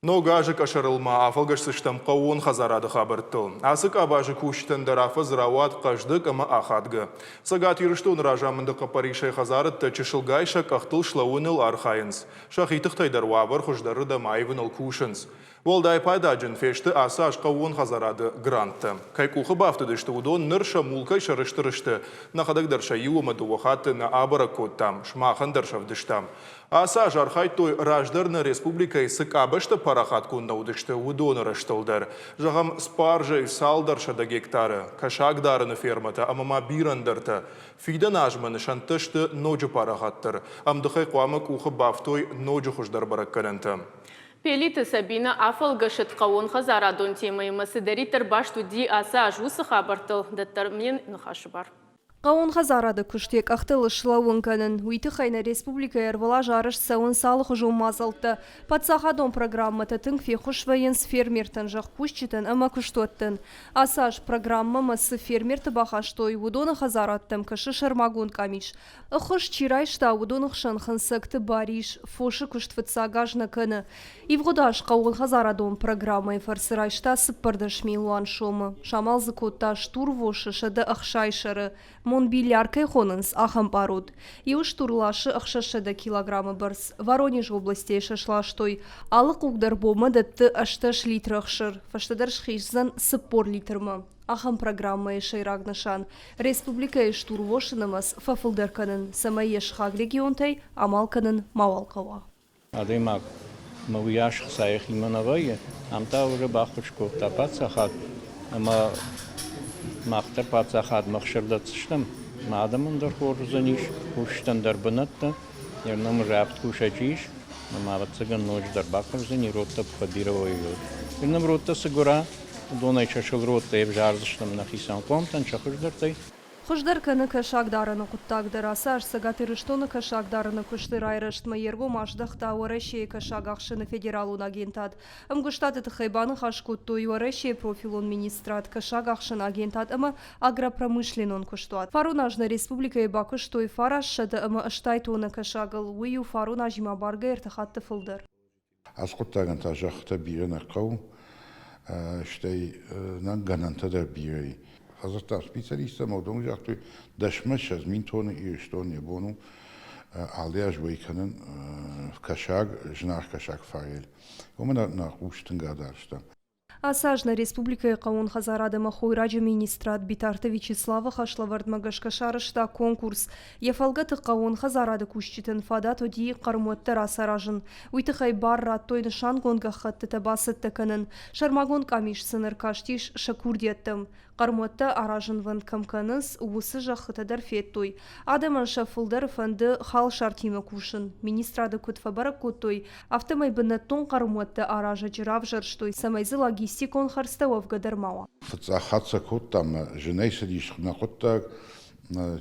Ногажы кашырылма афылгыш сыштам қауын хазарады хабыртыл. Асык абажы күштін дарафыз рауат қаждық ама ахадғы. Сагат юрыштун ражамынды қапаришай хазарытты чышылгайша қақтыл шлауыныл архайынс. Шахитықтайдар вавыр хұждары да майвыныл күшінс. Волдай пайдаджын фешті асаш қауын хазарады грантты. Кайкуқы бафтыдышты удон нырша мулкай шарыштырышты. Нахадагдырша юымады вахатты на абара коттам, шмахандыршавдыштам. Аса жархай той раждарны республикай сыкабышты парахат кундаудышты удоны раштылдар. Жағам спаржы салдаршада гектары, кашагдарыны фермата, амама бирандырты. Фидан ажманы шантышты ноджы парахаттыр. Амдықай қуамы кухы бафтой ноджы хұждар баракканынты. Пелиты Сабина афалгашыт қауын хазарадон темаймасы даритер башту ди аса ажусы хабартыл даттармен нұхашы бар. Қауын хазарады күштек ақтылы шылауын кәнін. Уйты қайна республика әрвала жарыш сауын салық жұмазалты. Патсахадон программаты тыңфе құшвайын фермертін жақ күшчетін әмі күштоттын. Асаш программа масы фермерті бақаштой удоны хазараттым кіші шырмагун камиш. Үхіш чирайшта удоны қшын қынсықты бариш, фошы күштвітса гажны кіні. Ивғудаш қауын хазарадон программай фарсырайшта сыппырдыш милуан шомы. Шамалзы котташ турвошы шыды ұқшайшыры. Мон биляркай хонынс ахам паруд. Иуш турлашы ақшашыда килограммы барс. Воронеж области шашлаштой. Алық угдар бомы датты ашташ литр ақшыр. Фаштадар шхишзан сыппор литрмы. Ахам программа шайрагнашан. Республика турвошынымыз фафылдарканын. Самай ешхаг регионтай амалканын мавалкава. Адаймак. Мавияш сайх имановая. Амта уже бахучку тапат сахат. Ама мақтар патсахад мақшырдатсыштым. Мадамын дар хорзаниш, куштан дар бынатта, ернам рапт кушачиш, намават цыган ночь дар бакарзани, ротта пхадировой йод. Ернам ротта сыгура, донай чашыл ротта ев жарзыштым на хисан комтан, чахыждартай. Хұждар кіні кішағдарыны құттағдыр аса ашсығаты рыштоны кішағдарыны күштір айрыштмы ерго машдақта уарашей кішаг ақшыны федералун агентат. Үмгіштаты тұхайбаны қашқұттой уарашей профилон министрат кішаг ақшын агентат үмі агропромышленон күштуат. Фарунажны республика еба күштой фарашшады үмі ұштайтуыны кішағыл уйу фаруна жима барғы ертіхатты фылдыр. Асқұттағын тажақта бірін ақау, үштай нанғананта да бірі. Hazırda spesialistem olduğum jaktu daşmaş az min tonu İriston yabonu aliyaj vaykanın kaşag jnar kaşag farel. Omana na uştun gadarsta. Асажна республика қауын хазарады махойраджы министрат битарты Вячеслава Хашлавардмагашка шарышта конкурс. Ефалгаты қауын хазарады күшчетін фада тоди қармуаттар асаражын. Уйтықай барра тойны шангонға хатты табасытты кінін. Шармагон камиш сыныр каштиш шакурдеттім. Қармуатты аражын ванд камканыз уысы жақытадар феттой. Адаман шафылдар фанды хал шартимы кушын. Министрады күтфабара көттой. Автомай біннаттон қармуатты аражы жырав жырштой. Самайзы логистикон харстауав гадармауа. Фацахатса коттам, женайсы дишхна котта,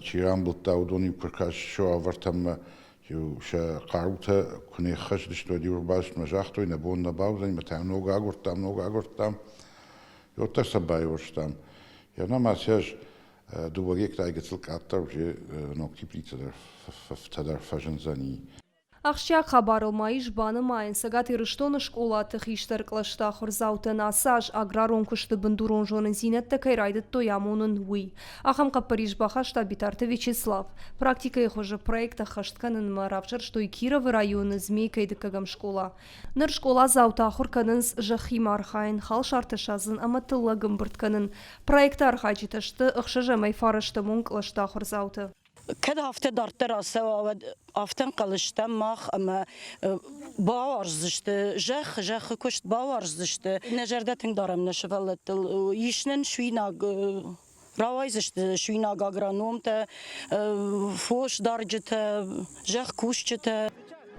чирам бұлта удони приказ шо авартам, ша қарута күне хаш дишто дирбаш мажахтой, набон набаузан, матам нога агуртам. Йоттар сабай орштам. Ja, namásjás dubagékta egészlik áttar, že noktiplicę dar fażenzani. Ақшя қабарылмайыш баны майын сагаты рыштоны школаты хиштар клашта хұрзауты насаж аграрон күшті біндурон жоны зинетті кайрайды тоямонын уй. Ахам қапариш бахашта битарты Вячеслав. Практикай хожы проекта хаштканын маравжар, что и Кировы районы змейкайды кагам школа. Ныр школа заута хұрканынс жахим архайын хал шартышазын аматыллагым біртканын. Проекта архайчиташты ұқшыжамай фарышты мұн клашта хұрзауты. Kad hafta dartırası ve haftan kalışta mah ama bağırzıştı, jah kuşt bağırzıştı. Necerdetin daram neşevalettil, işnen şuynag ravayzıştı, şuynag agronom te, foş darcıte, jah kuşçıte.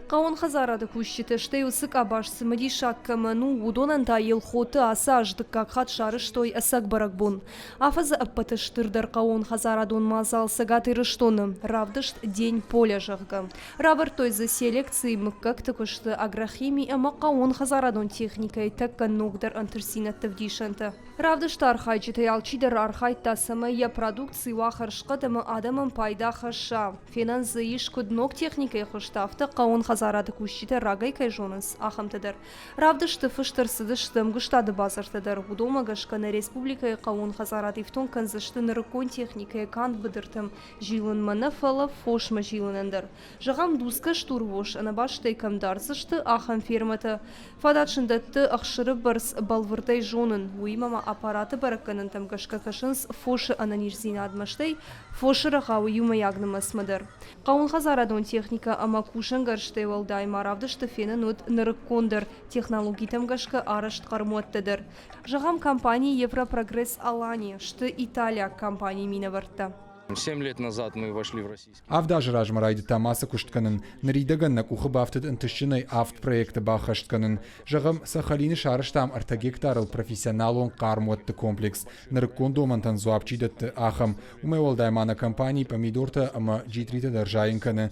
Қауын хазарады күшчеті штай усык абашсы мыди шаккамы ну удонан тайыл хоты аса аждыққа қат шарыштой асак барак бун. Афазы аппатыштырдар қауын хазарадон мазал сагаты рыштоны, равдышт день поля жағға. Равыр тойзы селекции мыккакты күшті агрохимий ама қауын хазарадон техникай таккан ногдар антырсинатты вдишанты. Равдышт архайчытай алчидар архайта самая продукции вахаршқатымы адамын пайда хаша. Финансы иш күднок техникай хуштафты қауын хазарады кущите рагай кайжонас ахамтыдыр. Равдышты фыштырсыдыштым гыштады базартыдыр. Удома гашканы республикай қауын хазарады ифтон канзышты нырыкон техникай кант быдыртым. Жилын манафала фошма жилынындыр. Жағам дузка штурвош анабаштай камдарзышты ахам ферматы. Фадачындатты ақшыры барс балвырдай жонын. Уймама аппараты баракканын там гашка кашынс фоши ананирзин адмаштай фошыры қауы юма ягнымасмыдыр. Қауын хазарадон техника ама кушан гарштай валдай маравдышты фені нут нырыккондыр. Технологий там гашка арашт қармуаттыдыр. Жағам компания Европрогресс Алани, шты Италия компания минаварта. 7 лет назад мы вошли в российский. Авдаж ражмарайды тамасы куштканын, наридаган кухы бафтыд интышчыной авт проекты бахаштканын, жағым Сахалины шарыштам артагектарыл профессионалон қармуатты комплекс, нарыккондо мантан зуапчидатты ахам, умевалдаймана компании помидорта ама джитрита держаинканы.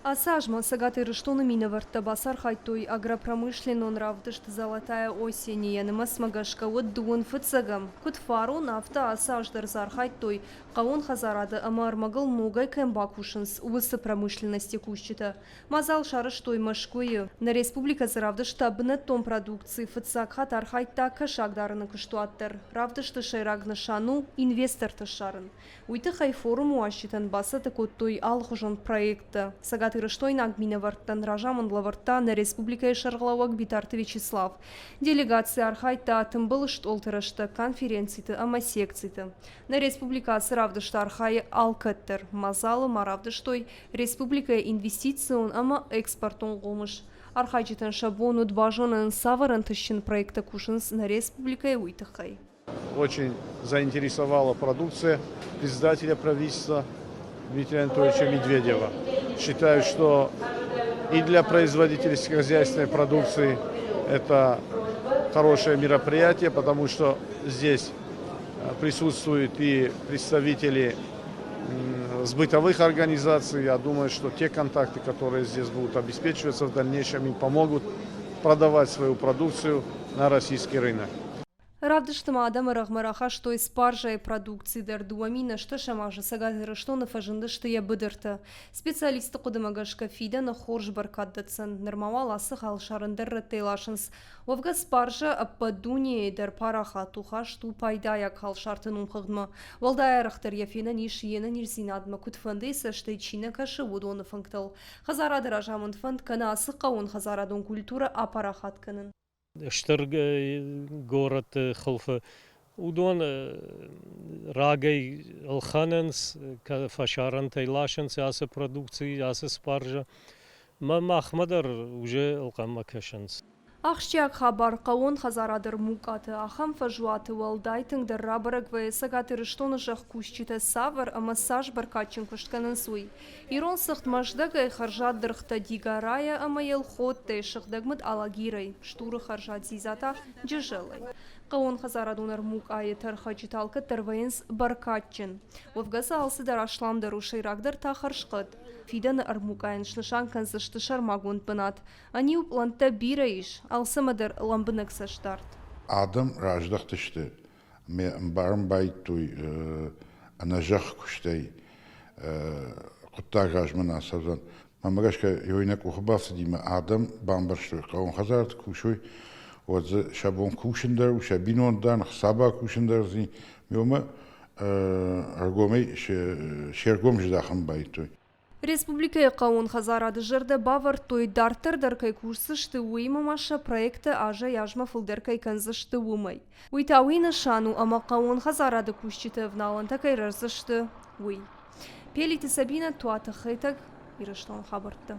Асажма сагаты рыштоны минаварта басар хайтой агропромышленон равдышты золотая осень янымас магашка вот дуон фыцагам. Кут фару нафта асаждар зар хайтой қауын хазарады ама армагыл ногай кэмбакушынс увысы промышленности кущита. Мазал шарыш той машкуи. На республика заравдышты абыны том продукции фыцаг хатар хайта кашагдарыны кыштуаттыр. Равдышты шайрагны шану инвестор тышарын. Уйты хай форуму ашитан басаты коттой алхужон проекта. Сагаты Рыштойнак минаварттан ражамын лаварта на республика Шарглавак Битарты Вячеслав. Делегация архайта тымбылышт олтырышты конференцияты ама секцияты. На республика сыравдышты архай алкаттыр. Мазалы маравдыштой республика инвестицион ама экспортон голмыш. Архайчитан шабон удбажонын саварын тыщын проекта кушынс на республика уйтыхай. Очень заинтересовала продукция председателя правительства Дмитрия Анатольевича Медведева. Считаю, что и для производителей сельскохозяйственной продукции это хорошее мероприятие, потому что здесь присутствуют и представители с бытовых организаций. Я думаю, что те контакты, которые здесь будут обеспечиваться в дальнейшем, им помогут продавать свою продукцию на российский рынок. Равдыштыма адам рахмараха, что из спаржа продукции дардуамина, что шамажа сагаты рыштона фажындышты я быдырты. Специалисты кудымагашка фида на хорж баркаддатсан. Нормавал асы халшарындыр рыттейлашынс. Овга спаржа аппадуни дар параха туха шту пайдаяк халшартын умхыгдма. Валдая рахтар яфена ниш ена нирзинадма кутфандейса штай чина кашы вудоны фанктал. Хазарады ражамын фанд кана асы қауын хазарадон культура апарахатканын. Штыр город Хылфы. Удон рагай алханенс, фашаран тайлашенс, ясы продукции, ясы спаржа. Махмадар уже алкамакашенс. Ахшчак хабар қауын хазарадыр мукаты ахам фажуаты валдайтың дар рабарак ве сагаты рыштоны жақ кушчита савар ама саж баркачин куштканын суй. Ирон сыхтмаждагай харжаддырхта дигарая ама елхоттай шықдагмыд алагирай. Штуры харжад зизата джежелай. Қауын хазарадунар мук айы тархачиталка тарвайынс баркачин. Вовгаса алсы дар ашламдар ушайрагдар тахаршқыд. Фиданы армукайын шлышан канзышты шармагунд бынат. Они упланта бирайш, алсамадар ламбынак саштарт. Адам раждахтышты. Мен барым байтуй анажах куштай. Кутта гажмана сазан. Мамагашка йойнак ухбавсы дима адам бамбаршты. Қауын хазарат кушуй. Вот шабон кушендер, шабинондан, хсаба кушендер зи. Мёма аргомей шергом ждахам байтуй. Республика қауын хазарады жырды бавар той дартырдыркай курсышты уймамаша проекты ажа яжма фылдыркай канзышты умай. Уйтауина шану ама қауын хазарады кушчиты вналан такай разышты уй. Пелиті Сабина туаты хайтак ирыштан хабыртты.